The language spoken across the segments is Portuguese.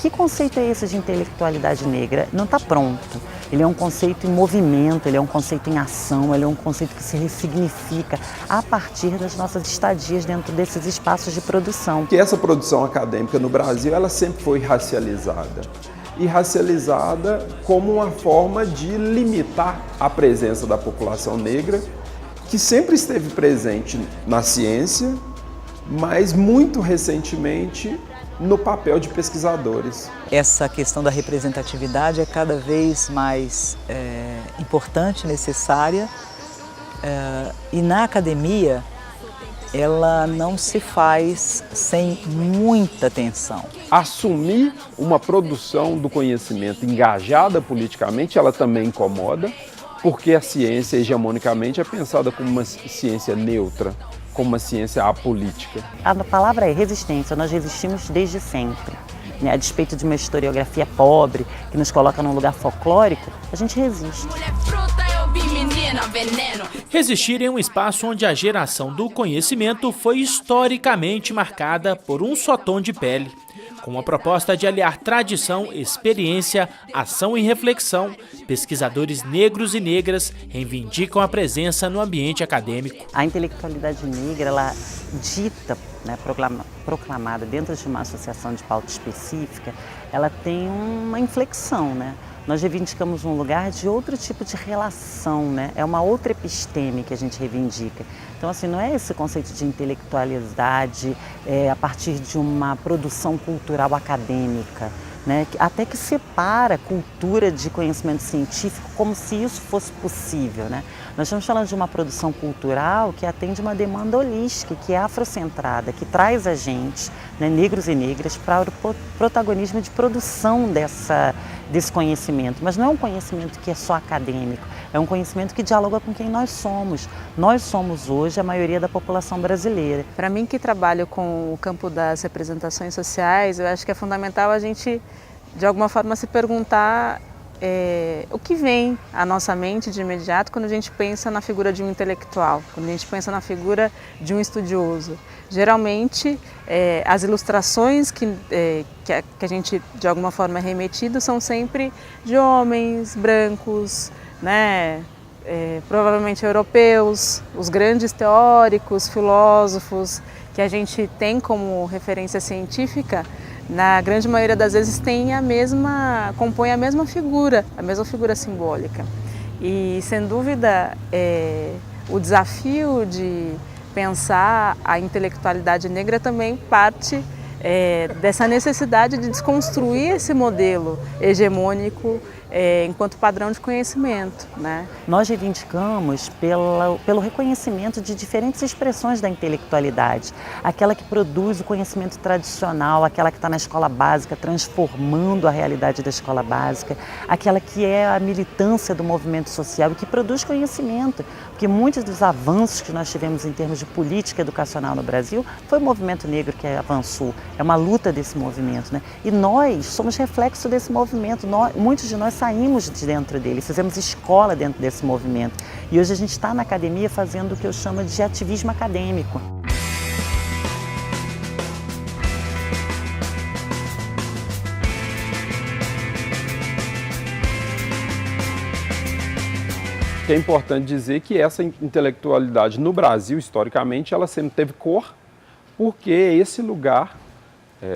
que conceito é esse de intelectualidade negra? Não está pronto. Ele é um conceito em movimento, ele é um conceito em ação, ele é um conceito que se ressignifica a partir das nossas estadias dentro desses espaços de produção. Que essa produção acadêmica no Brasil, ela sempre foi racializada. E racializada como uma forma de limitar a presença da população negra, que sempre esteve presente na ciência, mas muito recentemente no papel de pesquisadores. Essa questão da representatividade é cada vez mais importante, necessária, e na academia ela não se faz sem muita atenção. Assumir uma produção do conhecimento engajada politicamente, ela também incomoda, porque a ciência hegemonicamente é pensada como uma ciência neutra, como uma ciência apolítica. A palavra é resistência, nós resistimos desde sempre. A despeito de uma historiografia pobre, que nos coloca num lugar folclórico, a gente resiste. Resistir em um espaço onde a geração do conhecimento foi historicamente marcada por um só tom de pele. Com a proposta de aliar tradição, experiência, ação e reflexão, pesquisadores negros e negras reivindicam a presença no ambiente acadêmico. A intelectualidade negra, ela dita, proclamada dentro de uma associação de pauta específica, ela tem uma inflexão, Nós reivindicamos um lugar de outro tipo de relação, É uma outra episteme que a gente reivindica. Então, assim, não é esse conceito de intelectualidade a partir de uma produção cultural acadêmica, até que separa a cultura de conhecimento científico como se isso fosse possível, Nós estamos falando de uma produção cultural que atende uma demanda holística, que é afrocentrada, que traz a gente, negros e negras, para o protagonismo de produção desse conhecimento. Mas não é um conhecimento que é só acadêmico, é um conhecimento que dialoga com quem nós somos. Nós somos hoje a maioria da população brasileira. Para mim, que trabalho com o campo das representações sociais, eu acho que é fundamental a gente, de alguma forma, se perguntar o que vem à nossa mente de imediato quando a gente pensa na figura de um intelectual, quando a gente pensa na figura de um estudioso. Geralmente, as ilustrações que a gente, de alguma forma, é remetido são sempre de homens brancos, provavelmente europeus, os grandes teóricos, filósofos que a gente tem como referência científica, na grande maioria das vezes compõe a mesma figura simbólica. E, sem dúvida, o desafio de pensar a intelectualidade negra também parte dessa necessidade de desconstruir esse modelo hegemônico enquanto padrão de conhecimento. Nós reivindicamos pelo reconhecimento de diferentes expressões da intelectualidade. Aquela que produz o conhecimento tradicional, aquela que está na escola básica, transformando a realidade da escola básica, aquela que é a militância do movimento social e que produz conhecimento. Porque muitos dos avanços que nós tivemos em termos de política educacional no Brasil foi o movimento negro que avançou. É uma luta desse movimento, E nós somos reflexo desse movimento. Muitos de nós saímos de dentro dele, fizemos escola dentro desse movimento. E hoje a gente está na academia fazendo o que eu chamo de ativismo acadêmico. É importante dizer que essa intelectualidade no Brasil, historicamente, ela sempre teve cor, porque esse lugar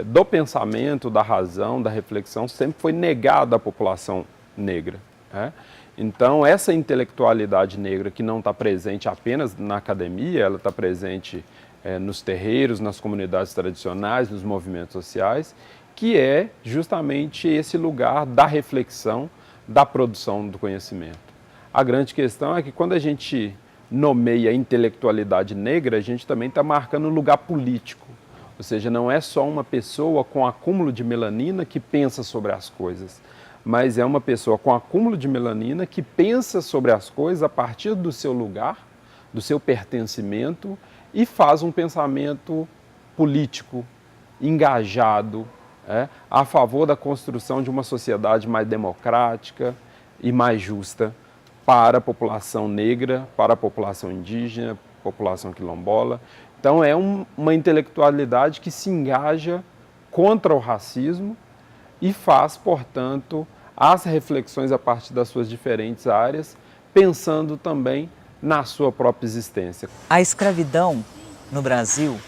do pensamento, da razão, da reflexão, sempre foi negado à população negra. Então, essa intelectualidade negra que não está presente apenas na academia, ela está presente nos terreiros, nas comunidades tradicionais, nos movimentos sociais, que é justamente esse lugar da reflexão, da produção do conhecimento. A grande questão é que quando a gente nomeia intelectualidade negra, a gente também está marcando um lugar político. Ou seja, não é só uma pessoa com acúmulo de melanina que pensa sobre as coisas, mas é uma pessoa com acúmulo de melanina que pensa sobre as coisas a partir do seu lugar, do seu pertencimento e faz um pensamento político, engajado, a favor da construção de uma sociedade mais democrática e mais justa para a população negra, para a população indígena, população quilombola. Então é uma intelectualidade que se engaja contra o racismo e faz, portanto, as reflexões a partir das suas diferentes áreas, pensando também na sua própria existência. A escravidão no Brasil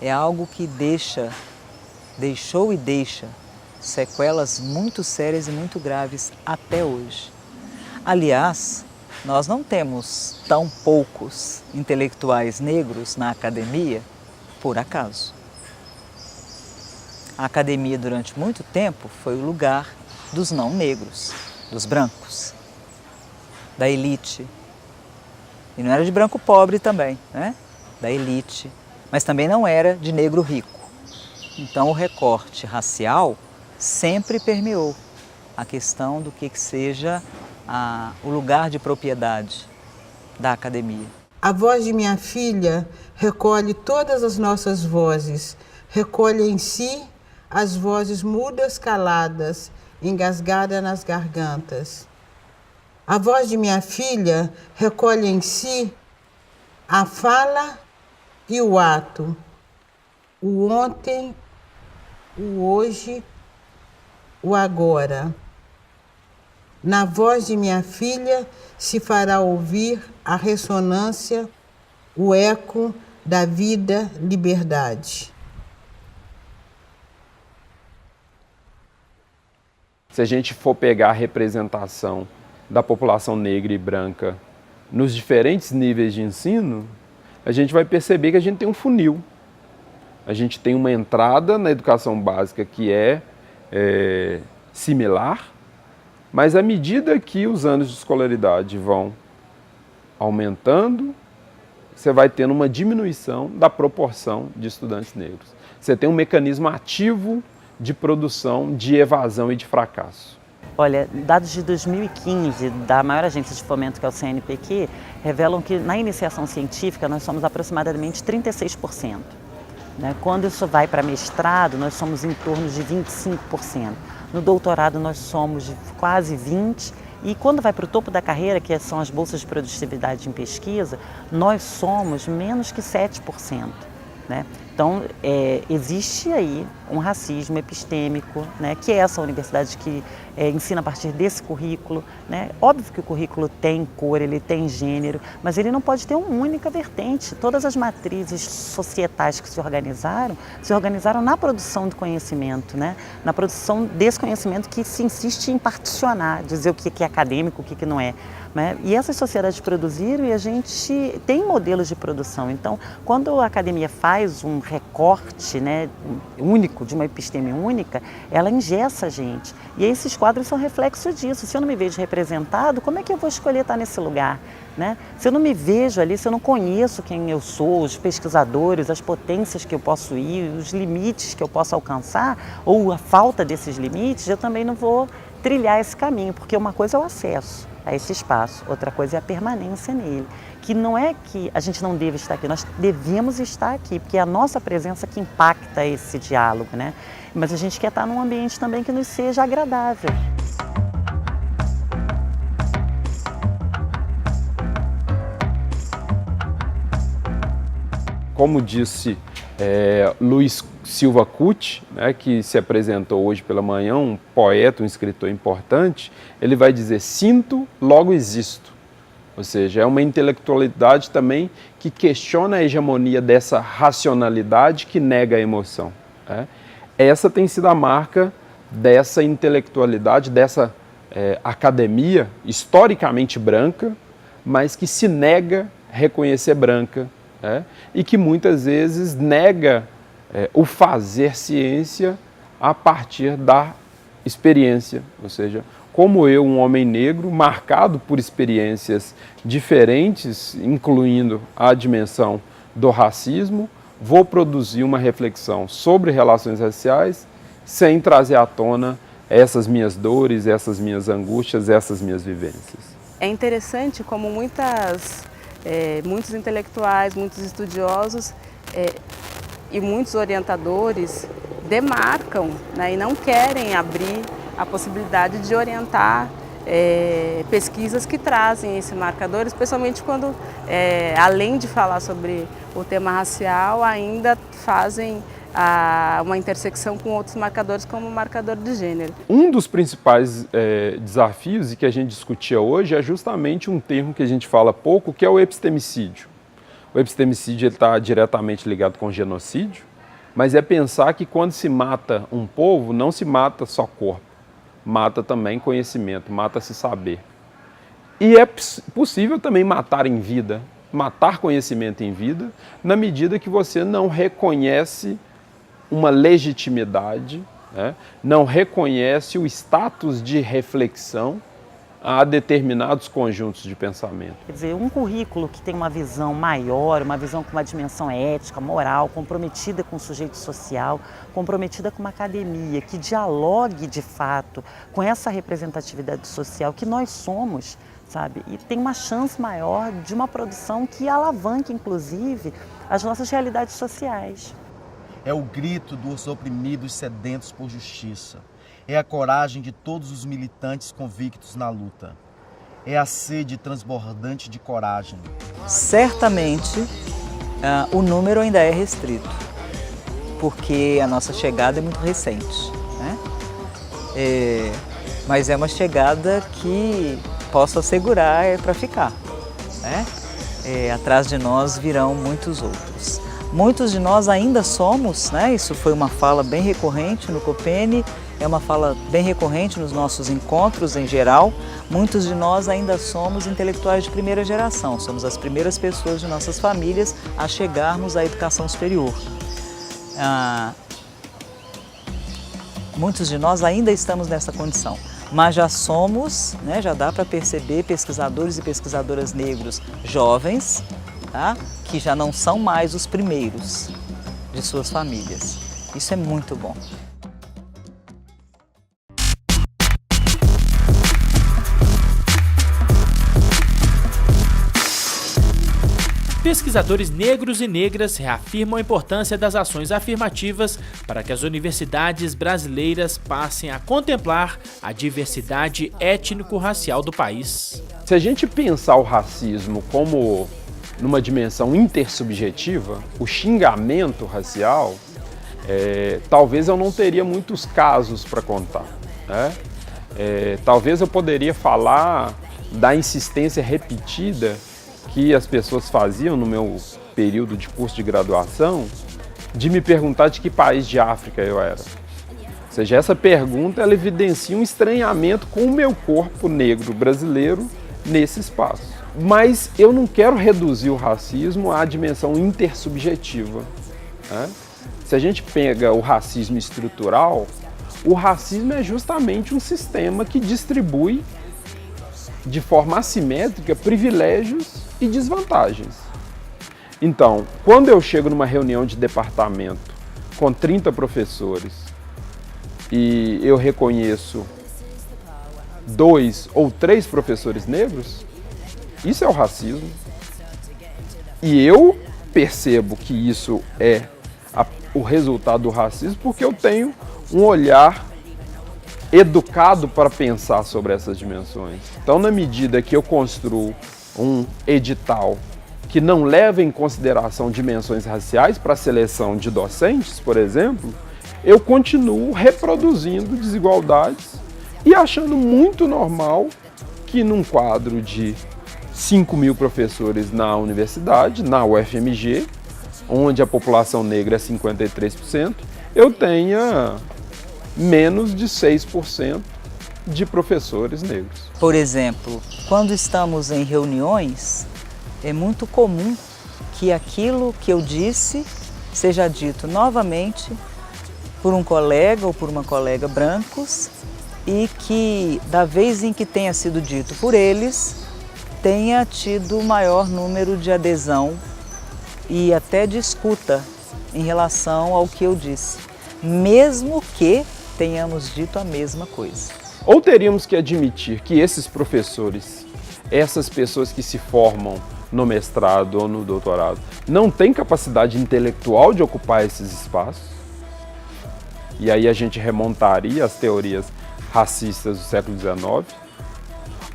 é algo que deixou e deixa sequelas muito sérias e muito graves até hoje. Aliás, nós não temos tão poucos intelectuais negros na academia por acaso. A academia, durante muito tempo, foi o lugar dos não negros, dos brancos, da elite. E não era de branco pobre também, né? Da elite, mas também não era de negro rico. Então o recorte racial sempre permeou a questão do que seja o lugar de propriedade da academia. A voz de minha filha recolhe todas as nossas vozes, recolhe em si as vozes mudas, caladas, engasgadas nas gargantas. A voz de minha filha recolhe em si a fala e o ato, o ontem, o hoje, o agora. Na voz de minha filha se fará ouvir a ressonância, o eco da vida, liberdade. Se a gente for pegar a representação da população negra e branca nos diferentes níveis de ensino, a gente vai perceber que a gente tem um funil. A gente tem uma entrada na educação básica que é similar, mas à medida que os anos de escolaridade vão aumentando, você vai tendo uma diminuição da proporção de estudantes negros. Você tem um mecanismo ativo de produção de evasão e de fracasso. Olha, dados de 2015 da maior agência de fomento, que é o CNPq, revelam que na iniciação científica nós somos aproximadamente 36%. Né? Quando isso vai para mestrado, nós somos em torno de 25%. No doutorado nós somos de quase 20%. E quando vai para o topo da carreira, que são as bolsas de produtividade em pesquisa, nós somos menos que 7%. Né? Então, existe aí um racismo epistêmico, né, que é essa universidade que ensina a partir desse currículo. Né? Óbvio que o currículo tem cor, ele tem gênero, mas ele não pode ter uma única vertente. Todas as matrizes societais que se organizaram na produção do conhecimento, né? Na produção desse conhecimento que se insiste em particionar, dizer o que é acadêmico, o que não é. Né? E essas sociedades produziram e a gente tem modelos de produção. Então, quando a academia faz um recorte, né, único, de uma episteme única, ela engessa a gente. E esses quadros são reflexo disso. Se eu não me vejo representado, como é que eu vou escolher estar nesse lugar? Né? Se eu não me vejo ali, se eu não conheço quem eu sou, os pesquisadores, as potências que eu posso ir, os limites que eu posso alcançar, ou a falta desses limites, eu também não vou trilhar esse caminho, porque uma coisa é o acesso a esse espaço, outra coisa é a permanência nele, que não é que a gente não deve estar aqui, nós devemos estar aqui, porque é a nossa presença que impacta esse diálogo, né? Mas a gente quer estar num ambiente também que nos seja agradável. Como disse Luiz Silva Cuti, né, que se apresentou hoje pela manhã, um poeta, um escritor importante, ele vai dizer: sinto, logo existo. Ou seja, é uma intelectualidade também que questiona a hegemonia dessa racionalidade que nega a emoção. Né? Essa tem sido a marca dessa intelectualidade, dessa academia historicamente branca, mas que se nega a reconhecer branca, e que muitas vezes nega o fazer ciência a partir da experiência, ou seja, como eu, um homem negro, marcado por experiências diferentes, incluindo a dimensão do racismo, vou produzir uma reflexão sobre relações raciais sem trazer à tona essas minhas dores, essas minhas angústias, essas minhas vivências. É interessante como muitos intelectuais, muitos estudiosos e muitos orientadores demarcam, né, e não querem abrir a possibilidade de orientar pesquisas que trazem esse marcador, especialmente quando, além de falar sobre o tema racial, ainda fazem uma intersecção com outros marcadores, como o marcador de gênero. Um dos principais desafios e que a gente discutia hoje é justamente um termo que a gente fala pouco, que é o epistemicídio. O epistemicídio está diretamente ligado com o genocídio, mas é pensar que quando se mata um povo, não se mata só corpo, mata também conhecimento, mata-se saber. E é possível também matar em vida, matar conhecimento em vida, na medida que você não reconhece uma legitimidade, né? Não reconhece o status de reflexão a determinados conjuntos de pensamento. Quer dizer, um currículo que tem uma visão maior, uma visão com uma dimensão ética, moral, comprometida com o sujeito social, comprometida com uma academia, que dialogue de fato com essa representatividade social que nós somos, sabe? E tem uma chance maior de uma produção que alavanque, inclusive, as nossas realidades sociais. É o grito dos oprimidos sedentos por justiça. É a coragem de todos os militantes convictos na luta. É a sede transbordante de coragem. Certamente, o número ainda é restrito, porque a nossa chegada é muito recente, né? Mas é uma chegada que, posso assegurar, é para ficar, né? Atrás de nós virão muitos outros. Muitos de nós ainda somos, né? Isso foi uma fala bem recorrente no Copene, é uma fala bem recorrente nos nossos encontros em geral. Muitos de nós ainda somos intelectuais de primeira geração, somos as primeiras pessoas de nossas famílias a chegarmos à educação superior. Muitos de nós ainda estamos nessa condição, mas já somos, né, já dá para perceber pesquisadores e pesquisadoras negros jovens, tá, que já não são mais os primeiros de suas famílias. Isso é muito bom. Pesquisadores negros e negras reafirmam a importância das ações afirmativas para que as universidades brasileiras passem a contemplar a diversidade étnico-racial do país. Se a gente pensar o racismo como numa dimensão intersubjetiva, o xingamento racial, talvez eu não teria muitos casos para contar, né? Talvez eu poderia falar da insistência repetida que as pessoas faziam no meu período de curso de graduação, de me perguntar de que país de África eu era. Ou seja, essa pergunta ela evidencia um estranhamento com o meu corpo negro brasileiro nesse espaço. Mas eu não quero reduzir o racismo à dimensão intersubjetiva, né? Se a gente pega o racismo estrutural, o racismo é justamente um sistema que distribui de forma assimétrica privilégios e desvantagens. Então, quando eu chego numa reunião de departamento com 30 professores e eu reconheço 2 ou 3 professores negros, isso é o racismo. E eu percebo que isso é o resultado do racismo porque eu tenho um olhar educado para pensar sobre essas dimensões. Então, na medida que eu construo um edital que não leva em consideração dimensões raciais para a seleção de docentes, por exemplo, eu continuo reproduzindo desigualdades e achando muito normal que num quadro de 5.000 professores na universidade, na UFMG, onde a população negra é 53%, eu tenha menos de 6% de professores negros. Por exemplo, quando estamos em reuniões, é muito comum que aquilo que eu disse seja dito novamente por um colega ou por uma colega brancos e que, da vez em que tenha sido dito por eles, tenha tido maior número de adesão e até de escuta em relação ao que eu disse, mesmo que tenhamos dito a mesma coisa. Ou teríamos que admitir que esses professores, essas pessoas que se formam no mestrado ou no doutorado, não têm capacidade intelectual de ocupar esses espaços? E aí a gente remontaria às teorias racistas do século XIX,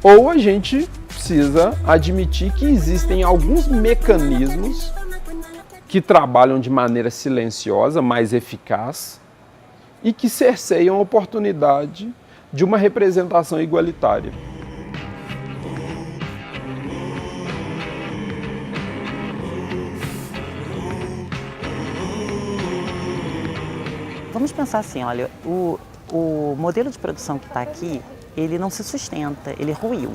ou a gente precisa admitir que existem alguns mecanismos que trabalham de maneira silenciosa, mais eficaz, e que cerceiam a oportunidade de uma representação igualitária. Vamos pensar assim, olha, o modelo de produção que está aqui, ele não se sustenta, ele ruiu,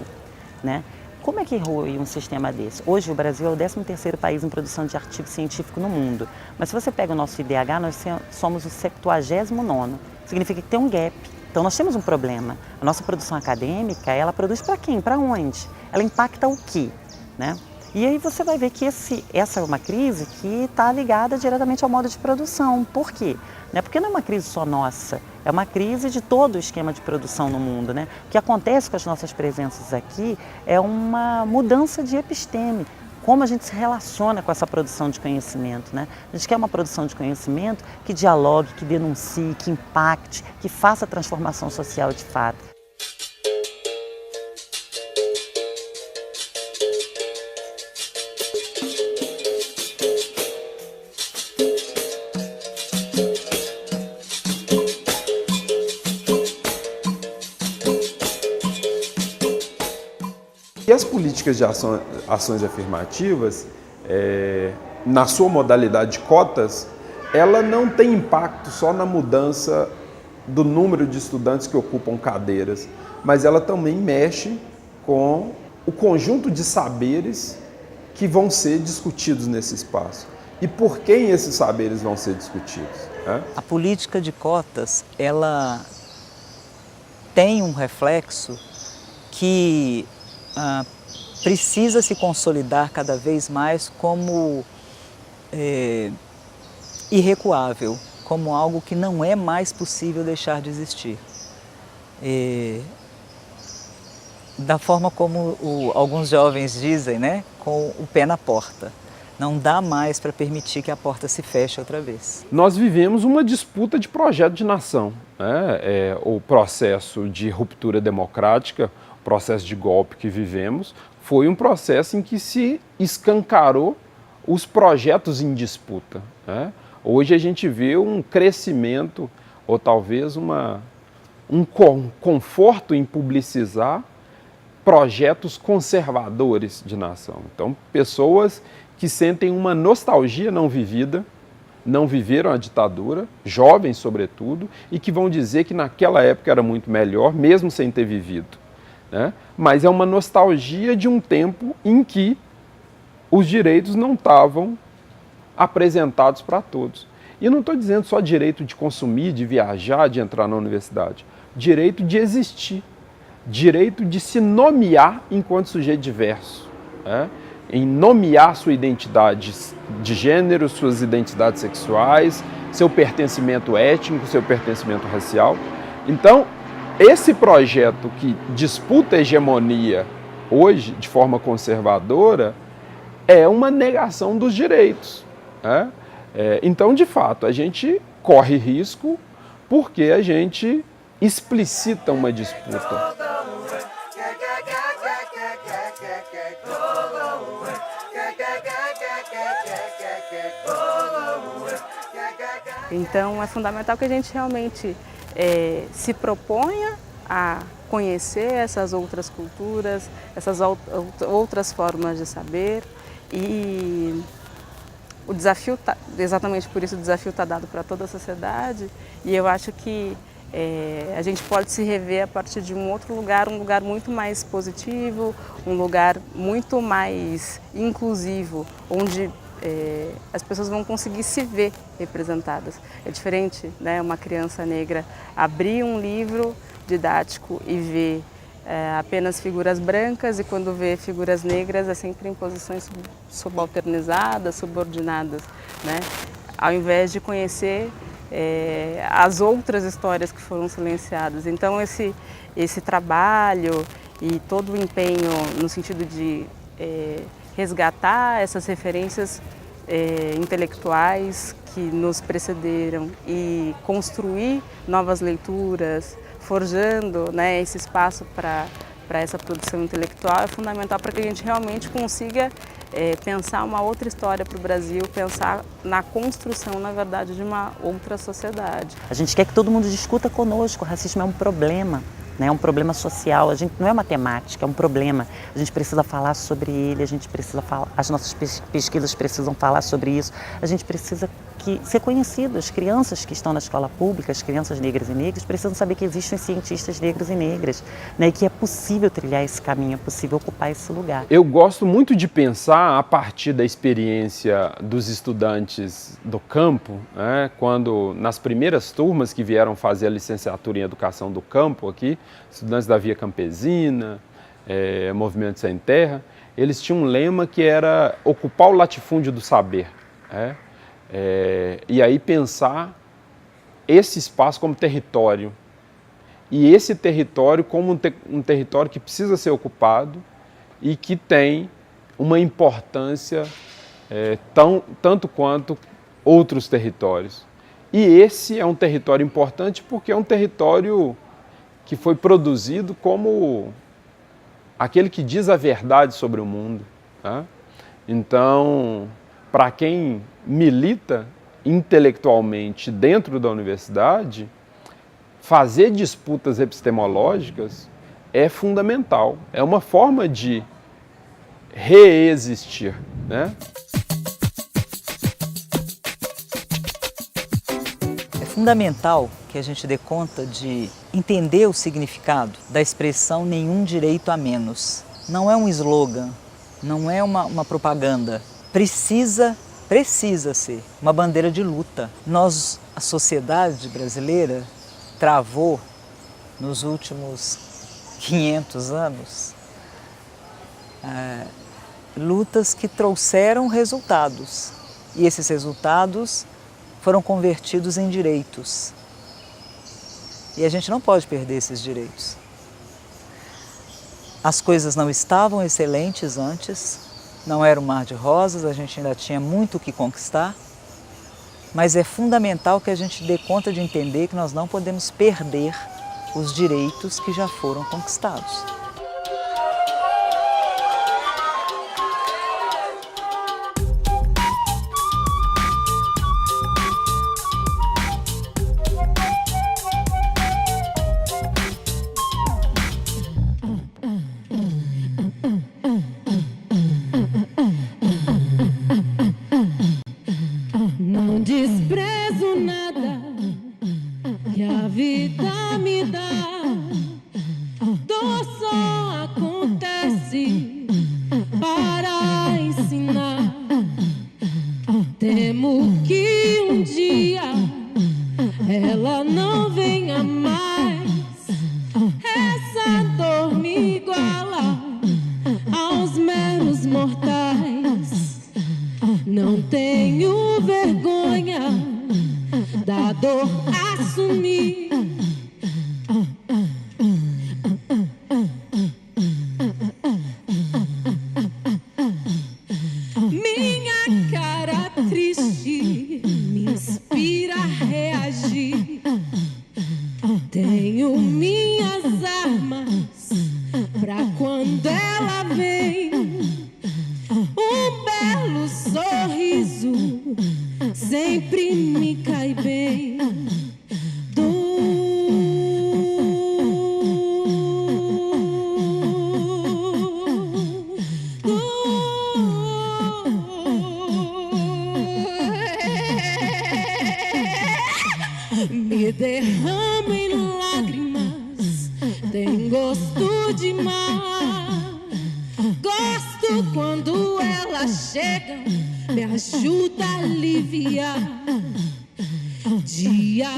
né? Como é que rui um sistema desse? Hoje o Brasil é o 13º país em produção de artigo científico no mundo, mas se você pega o nosso IDH, nós somos o 79º, significa que tem um gap. Então nós temos um problema. A nossa produção acadêmica, ela produz para quem? Para onde? Ela impacta o quê? Né? E aí você vai ver que essa é uma crise que está ligada diretamente ao modo de produção. Por quê? Porque não é uma crise só nossa, é uma crise de todo o esquema de produção no mundo. Né? O que acontece com as nossas presenças aqui é uma mudança de episteme, como a gente se relaciona com essa produção de conhecimento. Né? A gente quer uma produção de conhecimento que dialogue, que denuncie, que impacte, que faça transformação social de fato. E as políticas de ações afirmativas, na sua modalidade de cotas, ela não tem impacto só na mudança do número de estudantes que ocupam cadeiras, mas ela também mexe com o conjunto de saberes que vão ser discutidos nesse espaço. E por quem esses saberes vão ser discutidos? A política de cotas, ela tem um reflexo que precisa se consolidar cada vez mais como irrecuável, como algo que não é mais possível deixar de existir. Da forma como alguns jovens dizem, né, com o pé na porta. Não dá mais para permitir que a porta se feche outra vez. Nós vivemos uma disputa de projeto de nação. O processo de ruptura democrática, o processo de golpe que vivemos, foi um processo em que se escancarou os projetos em disputa. Hoje a gente vê um crescimento, ou talvez um conforto em publicizar projetos conservadores de nação. Então, pessoas que sentem uma nostalgia não vivida, não viveram a ditadura, jovens sobretudo, e que vão dizer que naquela época era muito melhor, mesmo sem ter vivido. Né? Mas é uma nostalgia de um tempo em que os direitos não estavam apresentados para todos. E não estou dizendo só direito de consumir, de viajar, de entrar na universidade. Direito de existir. Direito de se nomear enquanto sujeito diverso. Em nomear sua identidade de gênero, suas identidades sexuais, seu pertencimento étnico, seu pertencimento racial. Então, esse projeto que disputa a hegemonia hoje, de forma conservadora, é uma negação dos direitos. Então, de fato, a gente corre risco porque a gente explicita uma disputa. Então é fundamental que a gente realmente se proponha a conhecer essas outras culturas, essas outras formas de saber, e o desafio exatamente por isso o desafio está dado para toda a sociedade, e eu acho que a gente pode se rever a partir de um outro lugar, um lugar muito mais positivo, um lugar muito mais inclusivo, onde as pessoas vão conseguir se ver representadas. É diferente, né, uma criança negra abrir um livro didático e ver apenas figuras brancas, e quando vê figuras negras é sempre em posições subalternizadas, subordinadas, né? Ao invés de conhecer as outras histórias que foram silenciadas. Então esse trabalho e todo o empenho no sentido de resgatar essas referências intelectuais que nos precederam e construir novas leituras, forjando, né, esse espaço para para essa produção intelectual é fundamental para que a gente realmente consiga pensar uma outra história para o Brasil, pensar na construção, na verdade, de uma outra sociedade. A gente quer que todo mundo discuta conosco, o racismo é um problema. É um problema social, a gente não é matemática, é um problema. A gente precisa falar sobre ele, a gente precisa falar, as nossas pesquisas precisam falar sobre isso. A gente precisa ser conhecido. As crianças que estão na escola pública, as crianças negras e negras, precisam saber que existem cientistas negros e negras, né, e que é possível trilhar esse caminho, é possível ocupar esse lugar. Eu gosto muito de pensar a partir da experiência dos estudantes do campo, né, quando nas primeiras turmas que vieram fazer a licenciatura em Educação do Campo aqui, estudantes da Via Campesina, Movimento Sem Terra, eles tinham um lema que era ocupar o latifúndio do saber. E aí pensar esse espaço como território, e esse território como um território que precisa ser ocupado e que tem uma importância tanto quanto outros territórios. E esse é um território importante porque é um território que foi produzido como aquele que diz a verdade sobre o mundo. Tá? Então, para quem milita intelectualmente dentro da universidade, fazer disputas epistemológicas é fundamental. É uma forma de reexistir, né? É fundamental que a gente dê conta de entender o significado da expressão nenhum direito a menos. Não é um slogan, não é uma propaganda. Precisa ser uma bandeira de luta. A sociedade brasileira, travou nos últimos 500 anos lutas que trouxeram resultados. E esses resultados foram convertidos em direitos. E a gente não pode perder esses direitos. As coisas não estavam excelentes antes, não era um mar de rosas, a gente ainda tinha muito o que conquistar, mas é fundamental que a gente dê conta de entender que nós não podemos perder os direitos que já foram conquistados. Não desprezo nada que a vida me dá. Dor só acontece para ensinar. Temo que um dia ela não venha mais. Essa dor me iguala aos meros mortais. Não tenho vergonha da dor assumir. Minha cara triste me inspira a reagir. Tenho minhas armas pra quando ela vem. Um belo sorriso sempre me cai bem. Me derramo em lágrimas, tem gosto de mar. Gosto quando ela chega, me ajuda a aliviar. Dia